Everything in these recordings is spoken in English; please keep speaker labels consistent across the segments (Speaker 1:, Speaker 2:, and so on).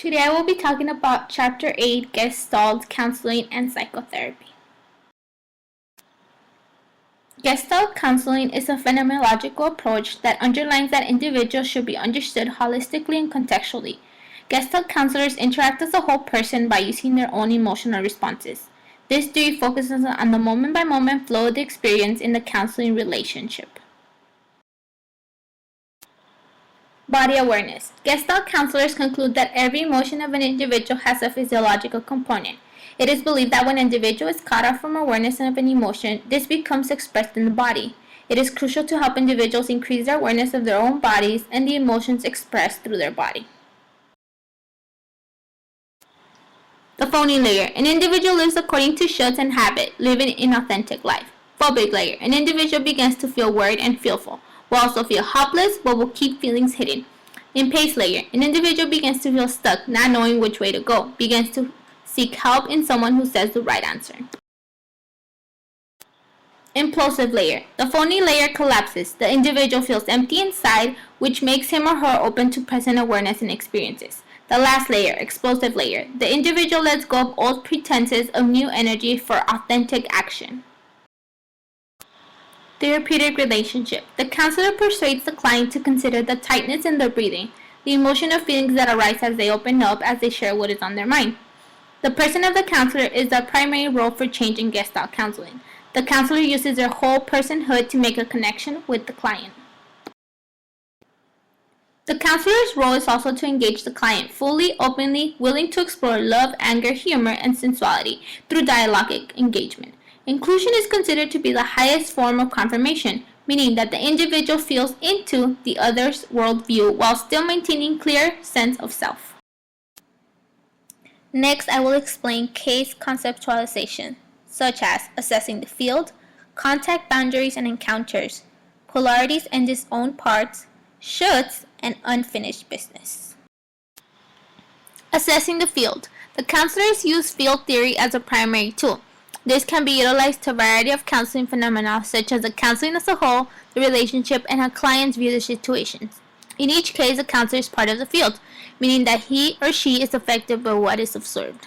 Speaker 1: Today I will be talking about Chapter 8, Gestalt, Counseling, and Psychotherapy. Gestalt counseling is a phenomenological approach that underlines that individuals should be understood holistically and contextually. Gestalt counselors interact as a whole person by using their own emotional responses. This theory focuses on the moment-by-moment flow of the experience in the counseling relationship. Body awareness. Gestalt counselors conclude that every emotion of an individual has a physiological component. It is believed that when an individual is cut off from awareness of an emotion, this becomes expressed in the body. It is crucial to help individuals increase their awareness of their own bodies and the emotions expressed through their body. The phony layer. An individual lives according to shoulds and habit, living an authentic life. Phobic layer. An individual begins to feel worried and fearful, will also feel helpless but will keep feelings hidden. Impasse layer. An individual begins to feel stuck, not knowing which way to go, begins to seek help in someone who says the right answer. Implosive layer. The phony layer collapses. The individual feels empty inside, which makes him or her open to present awareness and experiences. The last layer, explosive layer. The individual lets go of old pretenses of new energy for authentic action. Therapeutic relationship. The counselor persuades the client to consider the tightness in their breathing, the emotion of feelings that arise as they open up, as they share what is on their mind. The person of the counselor is the primary role for change in Gestalt counseling. The counselor uses their whole personhood to make a connection with the client. The counselor's role is also to engage the client fully, openly, willing to explore love, anger, humor, and sensuality through dialogic engagement. Inclusion is considered to be the highest form of confirmation, meaning that the individual feels into the other's worldview while still maintaining clear sense of self. Next, I will explain case conceptualization, such as assessing the field, contact boundaries and encounters, polarities and disowned parts, shoulds, and unfinished business. Assessing the field. The counselors use field theory as a primary tool. This can be utilized to a variety of counseling phenomena, such as the counseling as a whole, the relationship, and how clients view the situations. In each case, the counselor is part of the field, meaning that he or she is affected by what is observed.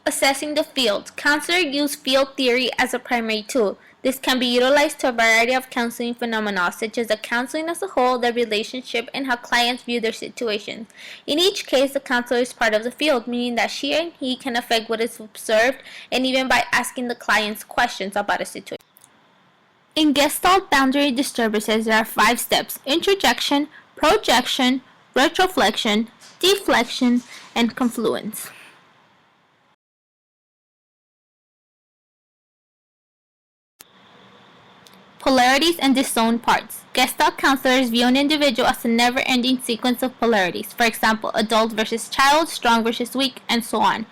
Speaker 1: Assessing the field. Counselors use field theory as a primary tool. This can be utilized to a variety of counseling phenomena, such as the counseling as a whole, the relationship, and how clients view their situations. In each case, the counselor is part of the field, meaning that she and he can affect what is observed, and even by asking the clients questions about a situation. In Gestalt boundary disturbances, there are 5 steps: introjection, projection, retroflexion, deflection, and confluence. Polarities and disowned parts. Gestalt counselors view an individual as a never-ending sequence of polarities. For example, adult versus child, strong versus weak, and so on.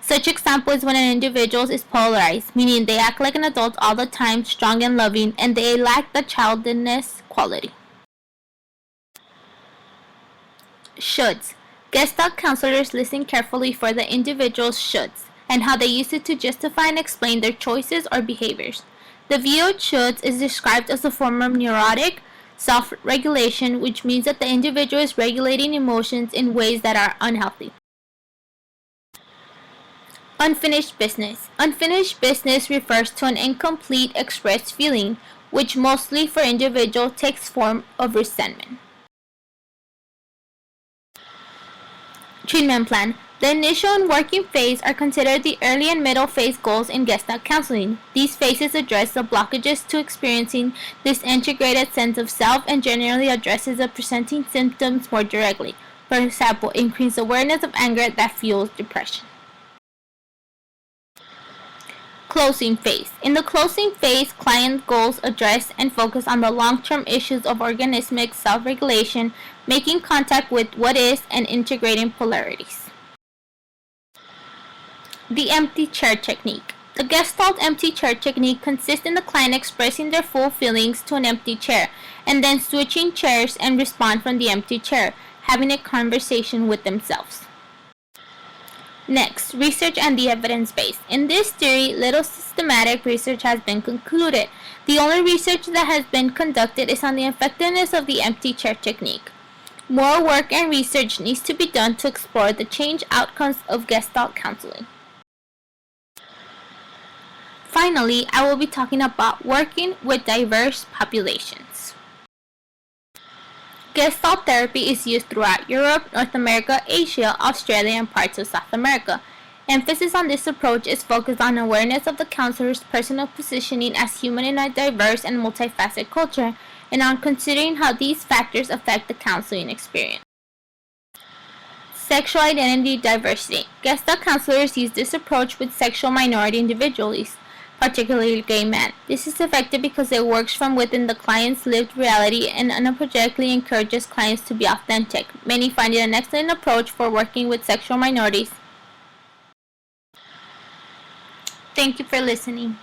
Speaker 1: Such example is when an individual is polarized, meaning they act like an adult all the time, strong and loving, and they lack the childishness quality. Shoulds. Gestalt counselors listen carefully for the individual's shoulds and how they use it to justify and explain their choices or behaviors. The view of shoulds is described as a form of neurotic self-regulation, which means that the individual is regulating emotions in ways that are unhealthy. Unfinished business. Unfinished business refers to an incomplete expressed feeling, which mostly for individuals takes form of resentment. Treatment plan. The initial and working phase are considered the early and middle phase goals in Gestalt counseling. These phases address the blockages to experiencing this integrated sense of self and generally addresses the presenting symptoms more directly. For example, increased awareness of anger that fuels depression. Closing phase. In the closing phase, client goals address and focus on the long-term issues of organismic self-regulation, making contact with what is, and integrating polarities. The empty chair technique. The Gestalt empty chair technique consists in the client expressing their full feelings to an empty chair, and then switching chairs and respond from the empty chair, having a conversation with themselves. Next, research and the evidence base. In this theory, little systematic research has been concluded. The only research that has been conducted is on the effectiveness of the empty chair technique. More work and research needs to be done to explore the change outcomes of Gestalt counseling. Finally, I will be talking about working with diverse populations. Gestalt therapy is used throughout Europe, North America, Asia, Australia, and parts of South America. Emphasis on this approach is focused on awareness of the counselor's personal positioning as human in a diverse and multifaceted culture, and on considering how these factors affect the counseling experience. Sexual identity diversity. Gestalt counselors use this approach with sexual minority individuals, particularly gay men. This is effective because it works from within the client's lived reality and unapologetically encourages clients to be authentic. Many find it an excellent approach for working with sexual minorities. Thank you for listening.